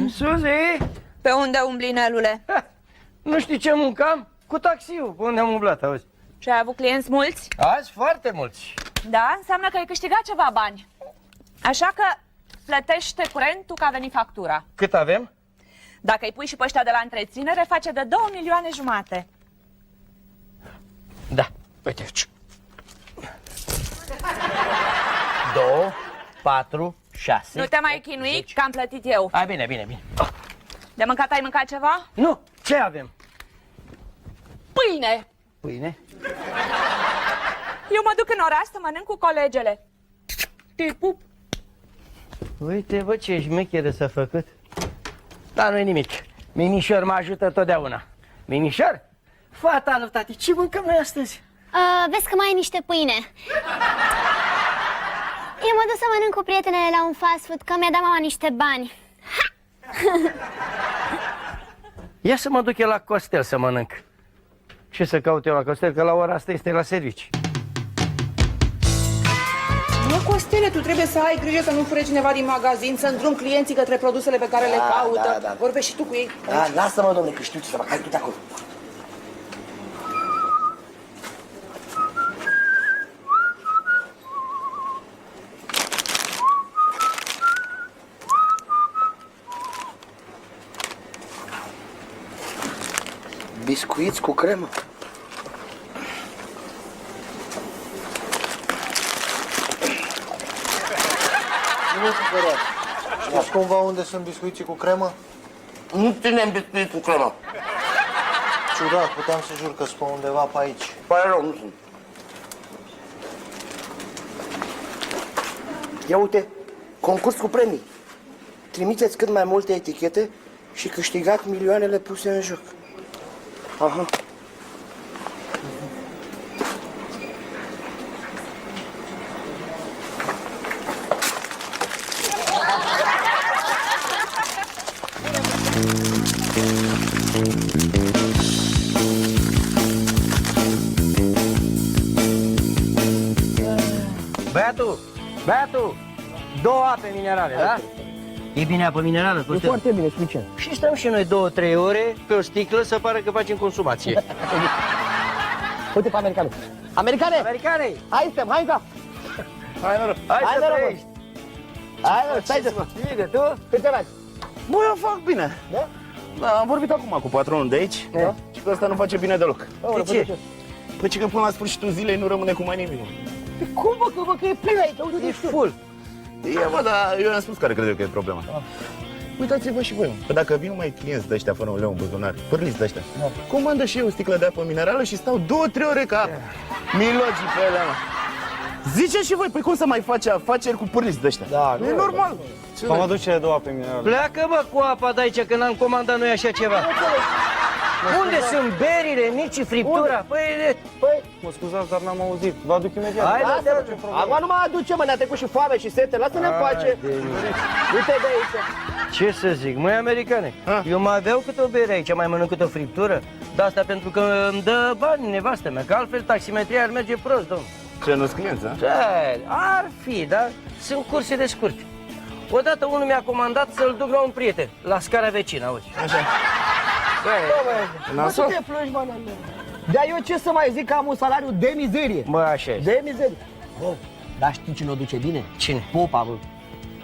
Suzi, Pe unde umbli, Nelule? nu știi ce muncam? Cu taxiul, pe unde am umblat, auzi? Și ai avut clienți mulți? Azi foarte mulți. Da, înseamnă că ai câștigat ceva bani. Așa că plătește curentul că a venit factura. Cât avem? Dacă îi pui și pe ăștia de la întreținere, face de 2,5 milioane. Da, uite aici. 2, 4, 6. Nu te mai chinui, că am plătit eu. Hai, bine, bine, bine. De mâncat ai mâncat ceva? Nu, ce avem? Pâine! Pâine? Eu mă duc în oraș să mănânc cu colegele. Te pup! Uite, bă, ce șmecheră s-a făcut. Dar nu-i nimic. Minișor mă ajută totdeauna. Minișor? Fata lui tati, ce mâncăm noi astăzi? Vezi că mai ai niște pâine. Eu mă duc să mănânc cu prietenele la un fast food, că mi-a dat mama niște bani. Ia să mă duc eu la Costel să mănânc. Ce să caut eu la Costel? Că la ora asta este la servici. Nu, Costele, tu trebuie să ai grijă să nu fure cineva din magazin, să îndrum clienții către produsele pe care le caută. Da. Vorbești și tu cu ei. Da, lasă-mă, domnule, că știu ce să fac. Hai, du-te acolo. Biscuiți cu cremă? Nu vă supărați. Știți cumva unde sunt biscuiții cu cremă? Nu ținem biscuiți cu cremă. Ciudat, puteam să jur că sunt pe undeva pe aici. Pare rău, nu sunt. Ia uite, concurs cu premii. Trimiteți cât mai multe etichete și câștigați milioanele puse în joc. Aha. Băiatul, 2 ape minerale, da? E bine apă minerală? E foarte bine, suficient. Și stăm și noi 2-3 ore pe o sticlă să pară că facem consumație. Uite pe americane. Americane! Americane! Hai, suntem, hai, da! Hai să noroc. trăiești! Hai, noroc, stai de... Bine, tu? Cât te faci? Bă, eu fac bine. Da? Da, am vorbit acum cu patronul de aici, Da? și că ăsta nu face bine deloc. Aoleu, De ce? ce? Păi ce că până la sfârșitul zilei nu rămâne cu mai nimic. Cum, bă, că e plin aici, uite, E full. E, bă, dar eu i-am spus care cred eu că e problema. Uitați-vă și voi, că dacă vin mai clienți de ăștia fără un leu în buzunar, pârliți de ăștia, comandă și eu o sticlă de apă minerală și stau 2-3 ore ca milogii pe ele, mă. Ziceți și voi, păi cum să mai face afaceri cu pârliți de ăștia? Da, nu e normal. Am adus cele 2 ape minerale. Pleacă, bă, cu apa de aici, că n-am comandat noi așa ceva. Unde sunt berile, nici friptura? Păi, Mă scuzați, dar n-am auzit. Vă aduc imediat. hai, Acum nu mai aduce, mă, ne-a trecut și foame și sete, lasă-ne în pace. Uite de aici. ce să zic, măi, americane, eu mai aveau câte o bere aici, mai mănânc câte o friptură, de asta pentru că îmi dă bani nevastă mea, că altfel taximetria ar merge prost, domnule. Ce, nu-s clienți, a? Ar fi, dar sunt curse de scurte. Odată unul mi-a comandat să-l duc la un prieten, la scara vecină, auzi. Așa. Bă, tu te plângi, mă, dar eu ce să mai zic că am un salariu de mizerie. Bă, așa e. De mizerie. Bă, dar știi cine o duce bine? Cine? Popa, bă.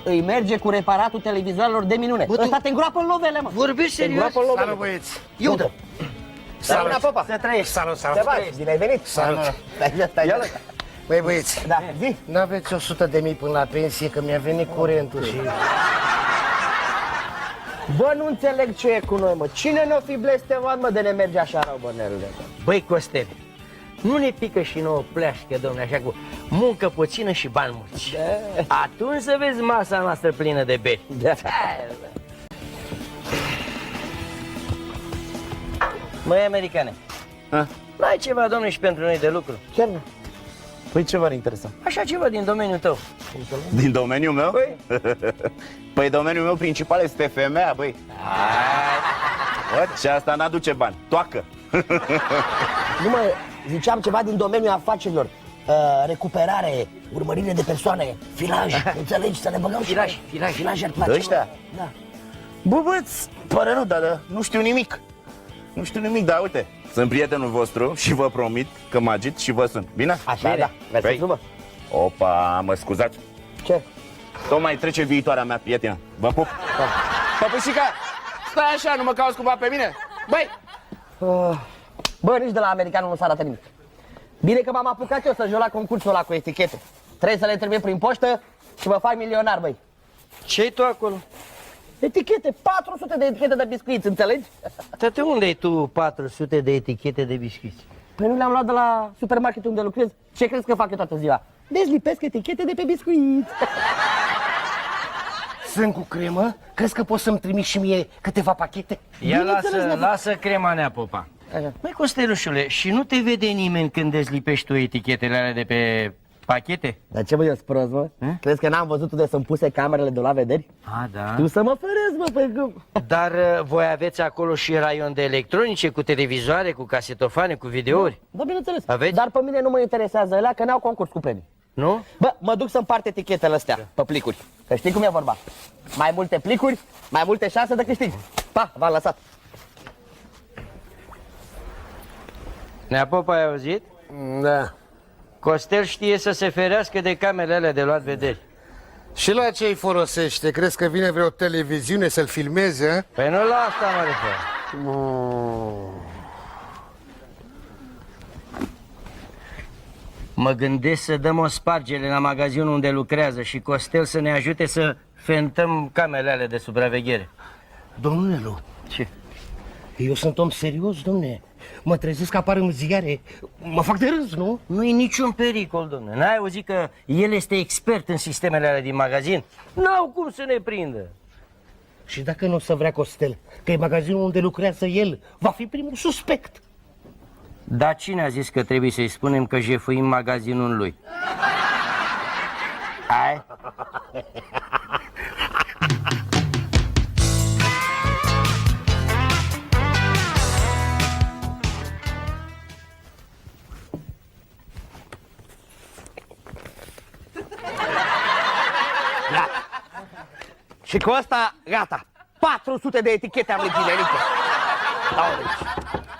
Îi merge cu reparatul televizoarelor de minune. Bă, tu- Ăsta te îngroapă în lovele, mă. Vorbești serios? Te îngroapă în lovele. Salut, băieți. Iută. Salut, Popa. Să trăiești. Salut, Te faci? Bine ai venit. Salut. Stai. Băi, băieți, Da, zi. n-aveți 100.000 până la pensie, că mi-a venit curentul și... Bă, nu înțeleg ce e cu noi, mă. Cine ne-o fi blestemat, mă, de ne merge așa rău, bă, nerule? Băi, Costel, nu ne pică și nouă pleașcă, domnule, așa cu muncă puțină și bani mulți. Da. Atunci să vezi masa noastră plină de beri. Da. Măi, americane, n-ai ceva, domnule, și pentru noi de lucru? Chiar nu. Păi ce v-ar interesa? Așa ceva din domeniul tău. Din domeniul meu? Păi? Păi domeniul meu principal este femeia, băi. Bă, și asta n-aduce bani. Toacă. Nu, mă, ziceam ceva din domeniul afacerilor. Recuperare, urmărire de persoane, filaj, înțelegi, să ne băgăm și Filaj, noi. filaj. Filaj ar place. De ăștia? Da. Băbăți, pare rău, dar nu știu nimic. Nu știu nimic, dar uite, sunt prietenul vostru și vă promit că mă agit și vă sun. Bine? Așa, Bine. da. Mersi Păi. frumos. Opa, mă scuzați. Ce? Tocmai trece viitoarea mea prietenă. Vă pup. Păpușica, stai așa, nu mă cauți cumva pe mine? Băi! Bă, nici de la americanul nu s-a arată nimic. Bine că m-am apucat eu să joc la concursul ăla cu etichete. Trebuie să le trimit prin poștă și mă fac milionar, băi. Ce-i tu acolo? Etichete, 400 de etichete de biscuiți, înțelegi? Tăte, unde ai tu 400 de etichete de biscuiți? Păi nu le-am luat de la supermarketul unde lucrez. Ce crezi că fac eu toată ziua? Dezlipesc etichete de pe biscuiți. Sunt cu cremă? Crezi că poți să-mi trimiți și mie câteva pachete? Ia Bineînțeles, lasă crema Nea Popa. Așa. Măi, Costelușule, și nu te vede nimeni când dezlipești tu etichetele alea de pe pachete? Dar ce, bă, eu prost, mă? Crezi că n-am văzut unde sunt puse camerele de la vederi? A, da. Tu să mă ferezi, mă, pe cum? Dar voi aveți acolo și raion de electronice, cu televizoare, cu casetofane, cu videouri? Da, bineînțeles. Aveți? Dar pe mine nu mă interesează ăla, că n-au concurs cu premii. Nu? Bă, mă duc să împart etichetele astea pe plicuri. Că știi cum e vorba? Mai multe plicuri, mai multe șanse de câștig. Pa, v-am lăsat. Nea Popa, ai auzit? Da. Costel știe să se ferească de camerele alea de luat vederi. Și la ce îi folosește? Crezi că vine vreo televiziune să-l filmeze? Păi nu la asta mă refer. Mă gândesc să dăm o spargere la magazinul unde lucrează și Costel să ne ajute să fentăm camerele alea de supraveghere. Domnule Lu, Ce? eu sunt om serios, domne. Mă trezesc că apar în ziare. Mă fac de râs, nu? Nu e niciun pericol, domnule. N-ai auzit că el este expert în sistemele alea din magazin? N-au cum să ne prindă. Și dacă nu o să vrea Costel, că e magazinul unde lucrează el, va fi primul suspect. Dar cine a zis că trebuie să-i spunem că jefuim magazinul lui? Hai? Și cu asta, gata. 400 de etichete am legilenică.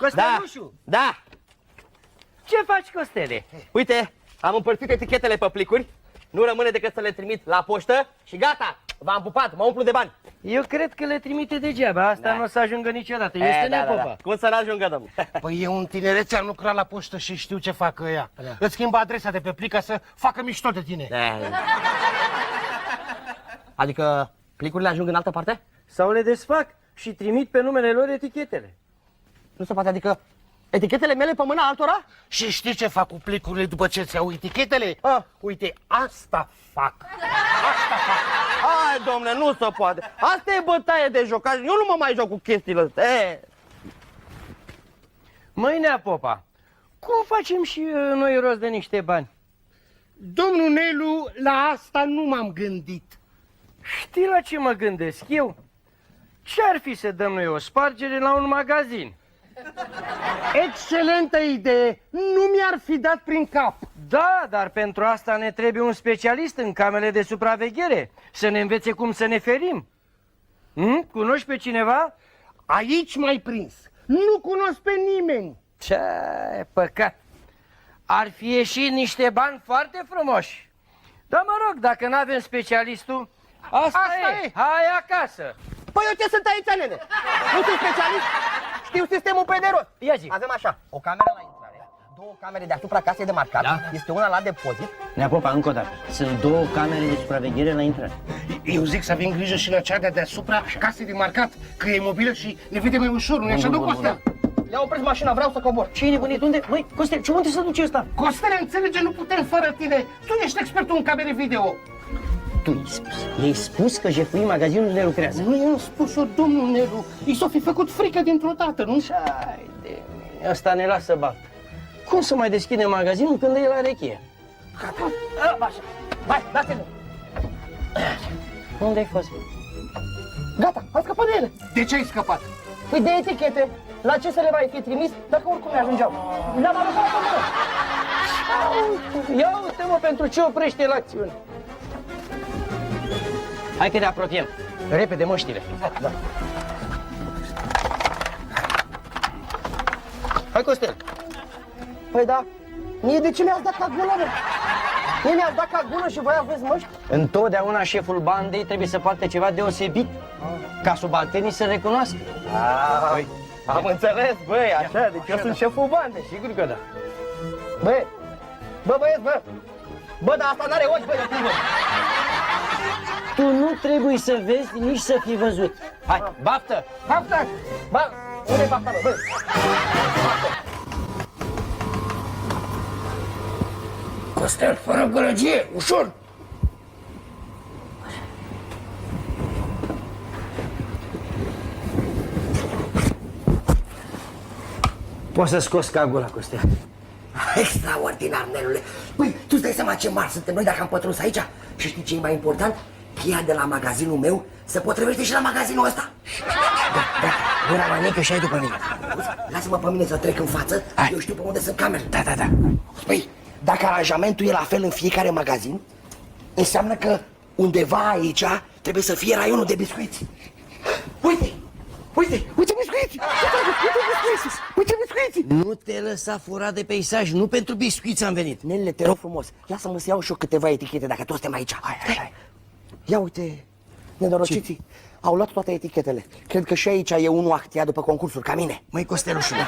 Costelușu, Da. ce faci, Costele? Uite, am împărțit etichetele pe plicuri. Nu rămâne decât să le trimit la poștă și gata. V-am pupat, mă umplu de bani. Eu cred că le trimite degeaba, asta nu o să ajungă niciodată. Este Nea Popa. Cum să n-ajungă, domnul? Păi eu în tinerețe am lucrat la poștă și știu ce fac ăia. Îți schimbă adresa de pe plic ca să facă mișto de tine. Adică plicurile ajung în altă parte? Sau le desfac și trimit pe numele lor etichetele. Nu se poate, adică etichetele mele pe mâna altora? Și știi ce fac cu plicurile după ce ți-au etichetele? Uite, asta fac. Hai, domne, nu se poate. Asta e bătaie de joc. Eu nu mă mai joc cu chestiile astea. Măi, Nea Popa, cum facem și noi rost de niște bani? Domnul Nelu, la asta nu m-am gândit. Știi la ce mă gândesc eu? Ce-ar fi să dăm noi o spargere la un magazin? Excelentă idee! Nu mi-ar fi dat prin cap. Da, dar pentru asta ne trebuie un specialist în camerele de supraveghere, să ne învețe cum să ne ferim. Cunoști pe cineva? Aici m-ai prins. Nu cunosc pe nimeni. Ce păcat! Ar fi ieșit niște bani foarte frumoși. Dar mă rog, dacă nu avem specialistul, asta e. Hai acasă. Păi eu ce sunt aici, nene? Nu sunt specialist? Știu sistemul pe de rost. Ia zi. Avem așa, o cameră la intrare, două camere deasupra casei de marcat, Da. este una la depozit. Nea Popa, încă o dată. Sunt două camere de supraveghere la intrare. Eu zic să avem grijă și la cea de deasupra casei de marcat, că e mobilă și ne vede mai ușor, nu-i așa, domnul Costel? Ia opresc mașina, vreau să cobor. Ce-i nebunit? Unde? Măi, Costel, ce unde să duce ăsta? Costel, înțelege, nu putem fără tine. Tu ești expertul în camere video. Tu i-ai spus. I-ai spus că jefuim magazinul unde lucrează. Nu i-am spus-o, domnul Nelu. I s-o fi făcut frică dintr-o dată, nu? Hai de mine, ăsta ne lasă bat. Cum să mai deschidem magazinul când e la rechie? Așa. Hai, dați-le. Unde ai fost? Gata, am scăpat de ele. De ce ai scăpat? Păi de etichete, la ce să le mai fi trimis dacă oricum ne ajungeau? Le-am aruncat la pământ. Ia uite, mă, pentru ce oprește la acțiune. Hai că ne apropiem. Repede, măștile. Da. Hai, Costel. Păi da, mie de ce mi-ați dat ca gulă, mă? Mie mi-ați dat ca gulă și voi aveți măști? Întotdeauna șeful bandei trebuie să poarte ceva deosebit, ca subalternii să recunoască. Păi, am înțeles, băi, așa, deci eu sunt șeful bandei. Sigur că da. Băi, băieți, bă! Bă, dar asta n-are ochi, băi, de cum, Tu nu trebuie să vezi, nici să fii văzut. Hai, baftă! Baftă! Bă, unde-i bafta, bă? Bă! Costel, fără gălăgie, ușor! Poți să scoți cagul ăla, Costea. Extraordinar, Nelule! Păi, tu îți dai seama ce mari suntem noi dacă am pătruns aici? Și știi ce e mai important? Cheia de la magazinul meu se potrivește și la magazinul ăsta. Da, gura mai mică și ai după mine. Auzi? Lasă-mă pe mine să trec în față, eu știu pe unde sunt camerele. Da. Păi, dacă aranjamentul e la fel în fiecare magazin, înseamnă că undeva aici trebuie să fie raionul de biscuiți. Uite biscuiți! Uite biscuiți! Nu te lăsa furat de peisaj, nu pentru biscuiți am venit. Nelele, te rog frumos, lasă-mă să iau și eu câteva etichete dacă toți suntem aici. Hai. Ia uite, nenorociții, au luat toate etichetele. Cred că și aici e unul actiat după concursuri, ca mine. Măi, Costelușule,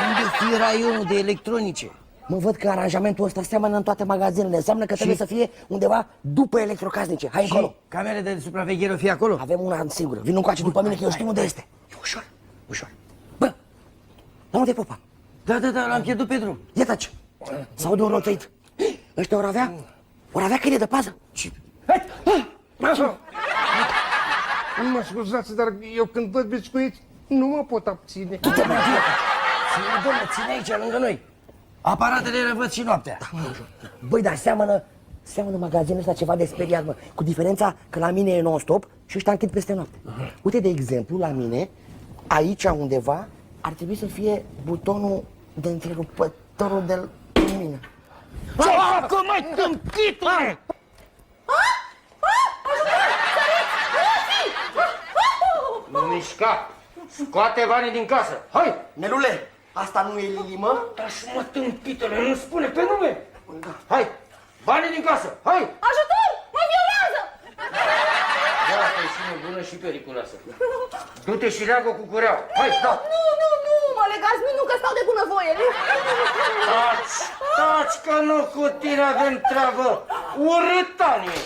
unde fi raionul de electronice? Mă văd că aranjamentul ăsta seamănă în toate magazinele. Înseamnă că trebuie să fie undeva după electrocasnice. Hai încolo. Și camere de supraveghere o fi acolo? Avem una singură. Vino încoace după mine că eu știu unde este. E ușor. Bă, la unde e popa? Da, l-am pierdut pe drum. Ia taci. S-aude un roțăit. Ăștia ori avea câine de pază. Mă scuzați, dar eu când văd biscuiți, nu mă pot abține. Ține, domnule, ține aici, lângă noi. Aparatele le văd și noaptea. Băi, dar seamănă magazinul ăsta ceva de speriat, mă. Cu diferența că la mine e non-stop și ăștia închid peste noapte. Uite, de exemplu, la mine, aici undeva, ar trebui să fie butonul de întrerupătorul de lumină. Ce fac, măi, tâmpitule? Nu mișca! Scoate banii din casă! Hai! Nelule, asta nu e Lili, mă? Dar și mă, tâmpitule, nu spune pe nume! Hai! Banii din casă! Hai! Ajutor! Mă violează! Da, asta e și nebună și periculoasă. Du-te și leagă cu cureaua. Hai, da! Nu, mă legați, nu, că stau de bunăvoie, nu? Taci, că nu cu tine avem treabă! Urâtanie!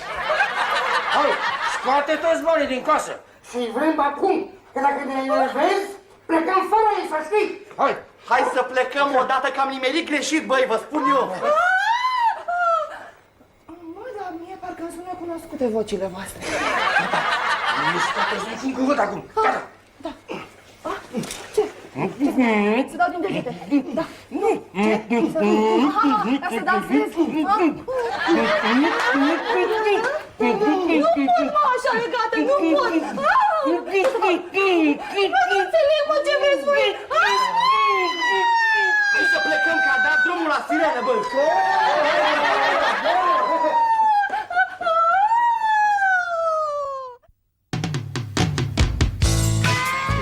Hai, scoate toți banii din casă! Și vrem acum, că dacă ne enervezi, plecăm fără ei, să știi! Hai! Hai să plecăm odată că am nimerit greșit, băi, vă spun eu. Mă, dar mie parcă îmi sună cunoscute vocile voastre. Nu scoateți niciun cuvânt acum! Gata! Să dau din degete. Da. Ca să dansez. Nu pot, mă, așa legată, nu pot. Nu înțeleg, mă, ce vrei spune. Hai să plecăm, că a dat drumul la sirenă, băi.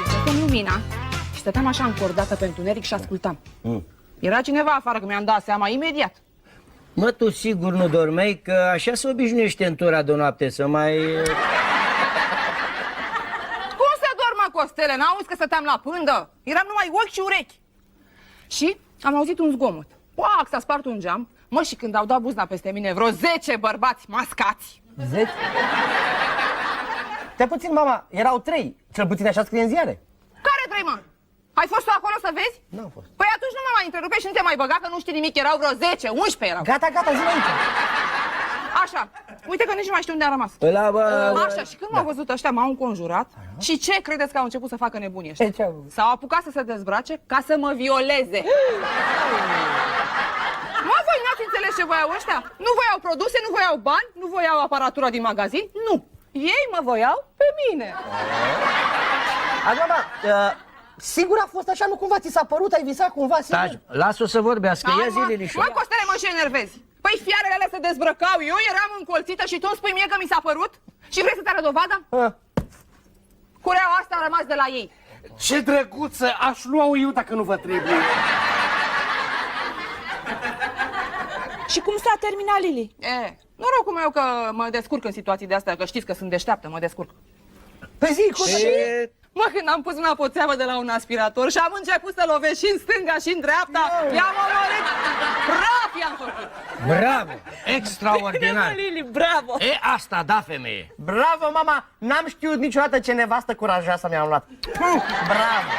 Stăteam lumina și stăteam așa încordată pe întuneric și ascultam. Era cineva afară, că mi-am dat seama imediat. Mă, tu sigur nu dormeai, că așa se obișnuiește în tura de noapte să mai... Cum să dormă, Costele? N-auzi că stăteam la pândă? Eram numai ochi și urechi. Și am auzit un zgomot. Pac, s-a spart un geam. Mă, și când au dat buzna peste mine vreo 10 bărbați mascați. 10? Te puțin, mama, erau 3. Cel puțin așa scrie în ziare. Care 3, mă? Ai fost tu acolo să vezi? N-am fost. Păi atunci nu mă mai întrerupe și nu te mai băga, că nu știi nimic, erau vreo 10, 11 erau. Gata, zi aici. Așa, uite că nici nu mai știu unde a rămas. Așa, și când m-au văzut ăștia, m-au înconjurat. Și ce credeți că au început să facă nebunii ăștia? Ce au? S-au apucat să se dezbrace ca să mă violeze. Mă, voi n-ați înțeles ce voiau ăștia? Nu voiau produse, nu voiau bani, nu voiau aparatura din magazin, nu. Ei mă voiau pe mine. Așa, mama, sigur a fost așa, nu cumva ți s-a părut, ai visat cumva, sigur? Taci, las-o să vorbească, ia zi, linișor. Mă, Costele, mă, și enervezi. Păi fiarele alea se dezbrăcau, eu eram încolțită și tu îmi spui mie că mi s-a părut? Și vrei să-ți arăt dovada? Cureaua asta a rămas de la ei. Ce drăguță, aș lua-o eu dacă nu vă trebuie. Și cum s-a terminat, Lili? Norocul meu că mă descurc în situații de astea, că știți că sunt deșteaptă, mă descurc. Păi zi, cum Mă, când am pus mâna pe o țeavă de la un aspirator și am început să lovesc și în stânga și în dreapta, i-am omorât, praf i-am făcut. Bravo! Extraordinar! Lili, bravo! E, asta, da, femeie! Bravo, mama! N-am știut niciodată ce nevastă curajoasă mi-am luat. Bravo!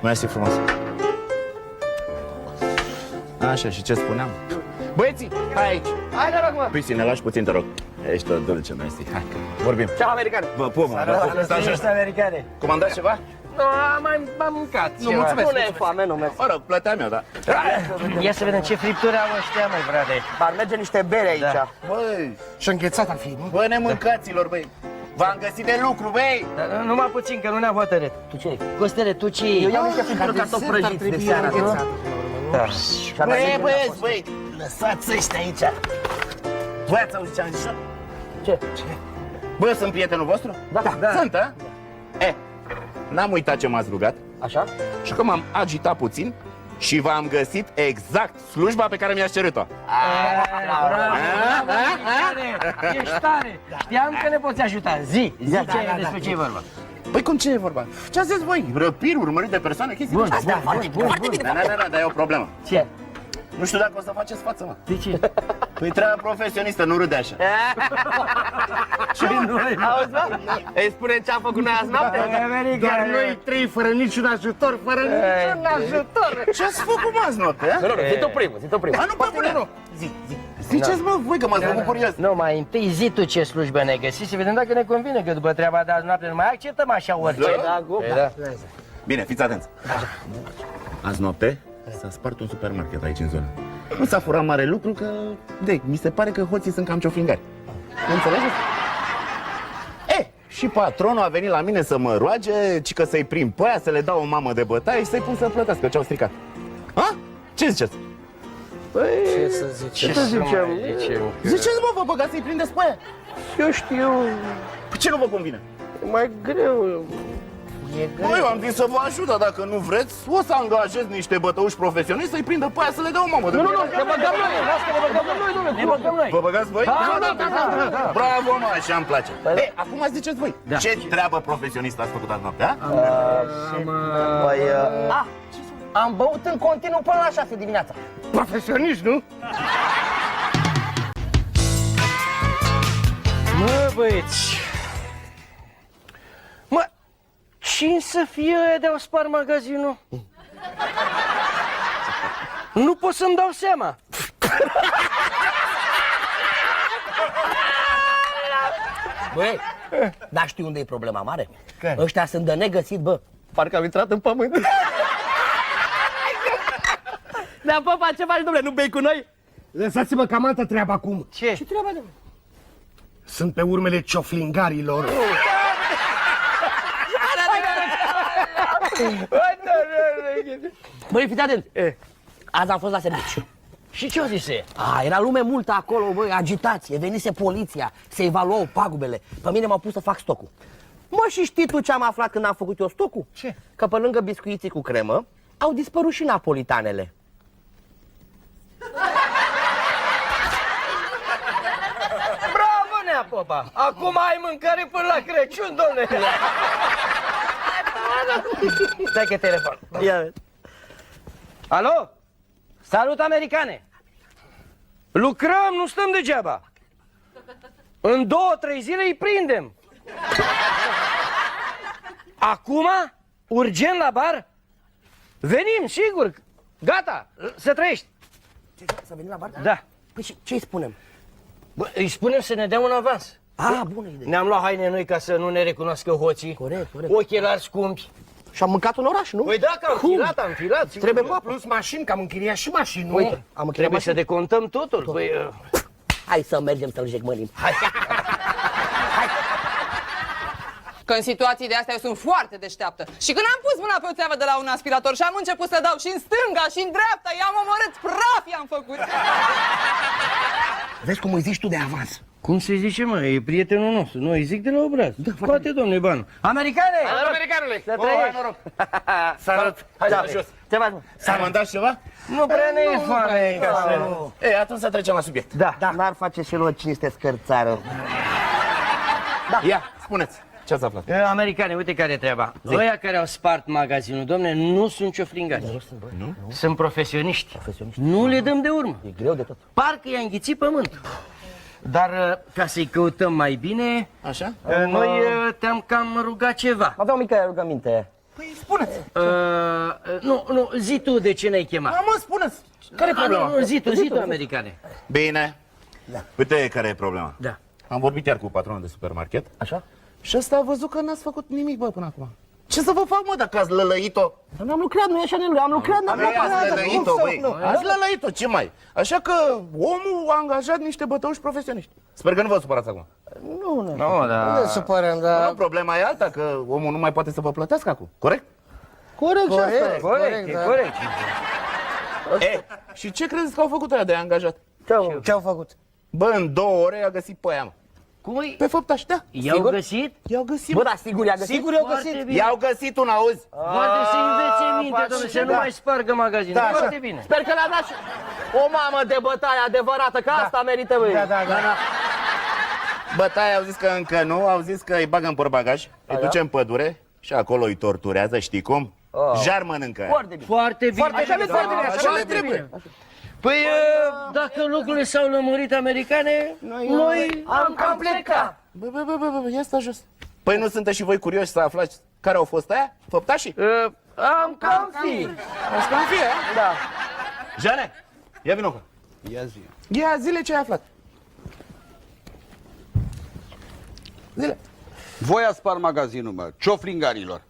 Mersi frumos. Așa, și ce spuneam? Băieții, hai aici. Hai, noroc, mă! Păi, ne lași puțin, te rog. Ești o dulce, mersi. Hai, vorbim. Ceau, americane! Vă pup, mă. Stai jos. americane. Comandați ceva? Nu, am mâncat. Nu, mulțumesc. Nu ne e foame, nu mersi. Mă rog, plăteam eu, da. Ia să vedem ce fripturi au ăștia, măi, frate. Ar merge niște bere aici. Da. Băi, Și înghețat ar fi, nu? bă, nemâncaților, băi. V-am găsit de lucru, băi. Dar numai puțin, că nu ne-am hotărât. Tu ce? Costele, tu ce Eu iau niște fripturi cartofi prăjiți de seara, nu? Da. Băi, băieți, băi, lăsați ăștia aici. Voi ați auzit ce am zis? Ce? Bă, sunt prietenul vostru? Da. Sunt, a? N-am uitat ce m-ați rugat Așa? și că m-am agitat puțin și v-am găsit exact slujba pe care mi-ați cerut-o. Ești tare! Știam că ne poți ajuta. Zi despre ce e vorba. Păi cum ce e vorba? Ce ați zis voi? Răpiri, urmărit de persoane, chestii? Bun, Astea, bun, foarte bun, bine, bun, foarte bine. Da, dar e o problemă. Ce? Nu știu dacă o să faceți față, mă. De ce? Păi treaba profesionistă, nu râde așa. Ce noi? Auzi, mă? Îi spune ce-am făcut noi azi noapte? Doar noi trei, fără niciun ajutor, fără niciun ajutor. Ce ați făcut, mă, azi noapte, a? Nu, zi tu primul, zi tu primul. A, nu, pe bune. Ziceți, mă, voi, că m-ați făcut curios. Nu, mai întâi zi tu ce slujbă ne-ai găsit să vedem dacă ne convine, că după treaba de azi noapte nu mai acceptăm așa orice. Da? Da. Bine, fiți atenți. Azi noapte s-a spart un supermarket aici în zonă. Nu s-a furat mare lucru, că, mi se pare că hoții sunt cam cioflingari. Înțelegeți? Și patronul a venit la mine să mă roage, ci că să-i prind pe aia, să le dau o mamă de bătaie și să-i pun să plătească ce-au stricat. Ha? Ce ziceți? Ce să zicem? Ce să zicem? Ziceți, mă, vă băgați să-i prindeți pe aia. Eu știu, Păi ce nu vă convine? e mai greu. E greu. Băi, eu am zis să vă ajut, dar dacă nu vreți, o să angajez niște bătăuși profesioniști să-i prindă pe aia să le dea o mamă de bătaie. Ne băgăm noi, lasă că ne băgăm noi, domnule, ne băgăm noi. Vă băgați voi? Da. Bravo, mă, așa îmi place. Acum ziceți voi, ce treabă profesionistă ați făcut azi noaptea? Păi, am băut în continuu până la 6 dimineața. Profesioniști, nu? Mă, băieți, mă, cine să fie ăia de-au spart magazinul? Nu pot să-mi dau seama. Băi, dar știi unde e problema mare? Ăștia sunt de negăsit, bă. Parcă am intrat în pământ. Ne-a păpat, ce faci, domnule? Nu bei cu noi? Lăsați-mă că am altă treabă acum. Ce? Ce treaba, domnule? Sunt pe urmele cioflingarilor. Băi, fiți atent. Azi am fost la serviciu. Și ce-o zise? Era lume multă acolo, băi, agitație, venise poliția, se evaluau pagubele. Pe mine m-au pus să fac stocul. Mă, și știi tu ce am aflat când am făcut eu stocul? Ce? Că pe lângă biscuiții cu cremă, au dispărut și napolitanele. Bravo, Nea Popa! Acum ai mâncare până la Crăciun, domnule! Stai că telefon. Ia. Alo? Salut, americane! Lucrăm, nu stăm degeaba! În 2-3 zile îi prindem! Acum? Urgent la bar? Venim, sigur! Gata, să trăiești! Să venim la bar? Da. Păi și ce-i spunem? Bă, îi spunem să ne dea un avans. Bună idee. Ne-am luat haine noi ca să nu ne recunoască hoții. Corect. Ochelari scumpi. Și am mâncat în oraș, nu? Păi da, că am filat. Trebuie papă. Plus mașini, că am închiriat și mașini, nu? Uite, am închiriat Trebuie mașini. să decontăm totul. Păi, Hai să mergem să-l jecmărim. Hai. Că în situații de astea eu sunt foarte deșteaptă. Și când am pus mâna pe o țeavă de la un aspirator și am început să dau și în stânga și în dreapta, i-am omorât, praf i-am făcut. Vezi cum îi zici tu de avans? Cum se zice, mă? E prietenul nostru. Nu, îi zic de la obraz. Da, poate, domnule Banu. Americane! Americanule! Să trăiești! Salut! Hai să jos! Ce faci, mă? S-a mandat ceva? Nu prea ne e foame. Ei, atunci să trecem la subiect. Da. N-ar face și lor cinste scărțară. Ia, spuneți, ce ați aflat? Americane, uite care e treaba. Ăia care au spart magazinul, domne, nu sunt ciofringași. Nu? Sunt profesioniști. Nu le dăm de urmă. E greu de tot. Parcă i-a înghițit pământul. Dar ca să-i căutăm mai bine, Așa? noi te-am cam rugat ceva. Avea o mică rugăminte. Păi spuneți! Nu, zi tu de ce ne-ai chemat. Mă, spuneți! Care-i problema? Nu, zi tu, americane. Bine. Uite care e problema. Da. Am vorbit iar cu patronul de supermarket. Așa? Și ăsta a văzut că n-ați făcut nimic, bă, până acum. Ce să vă fac, mă, dacă ați lălăit-o? N-am lucrat, nu e așa, Nelu, am lucrat, n-am Ați lălăit-o, băi. nu. Ați lălăit-o, ce mai? Așa că omul a angajat niște bătăuși profesioniști. Sper că nu vă supărați acum. Nu, da. ne supărăm, dar... Nu, problema e alta, că omul nu mai poate să vă plătească acum, corect? Corect, și asta e. Corect. E, și ce credeți că au făcut ăia de angajat? Ce-au făcut? Bă, în 2 ore i-a găsit pe aia, mă. Cum Pe făptași, da. I-au găsit? I-au găsit, Bă, da, sigur i-a găsit? Sigur i-au găsit. I-au găsit un, auzi? Poate să învețe minte, domnule, să nu mai spargă magazinul. Da, Foarte așa. bine. Sper că le-a dat și o mamă de bătaie adevărată, că asta merită, băi. Da. Bătaia au zis că încă nu, au zis că îi bagă în portbagaj, îi duce în pădure și acolo îi torturează, știi cum? Jar mănâncă. Foarte bine. Foarte bine. Așa le trebuie, așa le trebuie. Păi, dacă lucrurile s-au lămurit, americane, noi am cam plecat. Bă, ia sta jos. Păi nu sunteți și voi curioși să aflați care au fost aia? Făptașii? Am cam fi. Ați cam fie, Da. Jane, ia vină cu. Ia zile ce ai aflat. Zile. Voi ați spart magazinul, mă, ciofringarilor.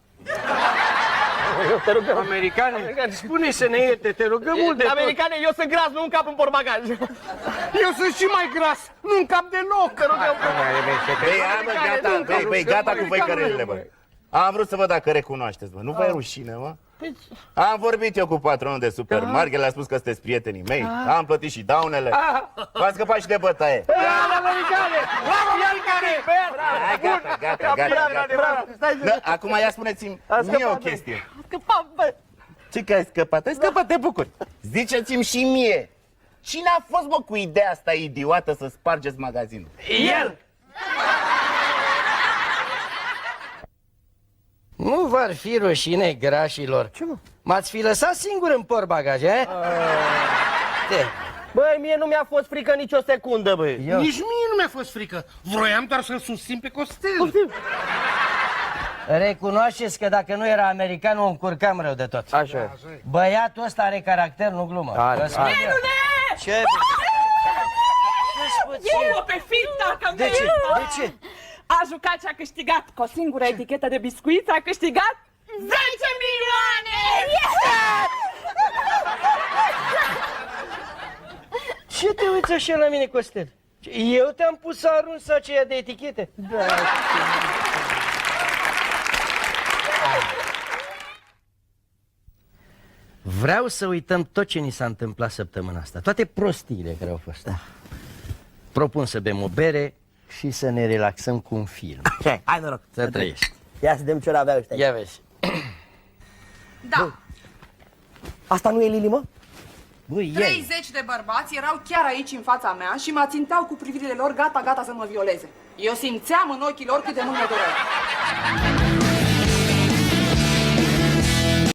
Te rugăm. Americane, spune să ne ierte, te rugăm mult de tot. Americane, eu sunt gras, nu încap în portbagaj. Eu sunt și mai gras, nu încap deloc. Te rugăm. Băi, gata cu văicărelile, bă. Am vrut să văd dacă recunoașteți, bă. Nu vă e rușine, mă? Am vorbit eu cu patronul de supermarket, le-a spus că sunteți prietenii mei. Am plătit și daunele. V-ați scăpat și de bătaie. Gata. Acum ia spuneți-mi mie o chestie. Scăpat, bă. Ce că ai scăpat? Ai scăpat, te bucuri. Ziceți-mi și mie. Cine a fost, mă, cu ideea asta idiotă să spargeți magazinul? El! Nu v-ar fi rușine, grașilor? Ce, mă? M-ați fi lăsat singur în portbagaj, eh? Băi, mie nu mi-a fost frică nicio secundă, băi. Nici mie nu mi-a fost frică. Vroiam doar să-l susțin pe Costel. Recunoașteți că dacă nu era american, o încurcam rău de tot. Așa. Băiatul ăsta are caracter, nu glumă. Are. Ce? E-o pe film, dacă De ce? De ce? A jucat și a câștigat cu o singură etichetă de biscuiți, a câștigat 10 milioane! Ce te uiți așa la mine, Costel? Eu te-am pus să arunci aceea de etichete? Da. Vreau să uităm tot ce ni s-a întâmplat săptămâna asta, toate prostiile care au fost. Propun să bem o bere și să ne relaxăm cu un film. Hai noroc. Să trăiești. Ia să vedem ce ori avea ăștia. Ia vezi. Da, Asta nu e Lili, mă? Băi, 30 de bărbați erau chiar aici în fața mea și mă ținteau cu privirile lor gata să mă violeze. Eu simțeam în ochii lor cât de mult mă doreau.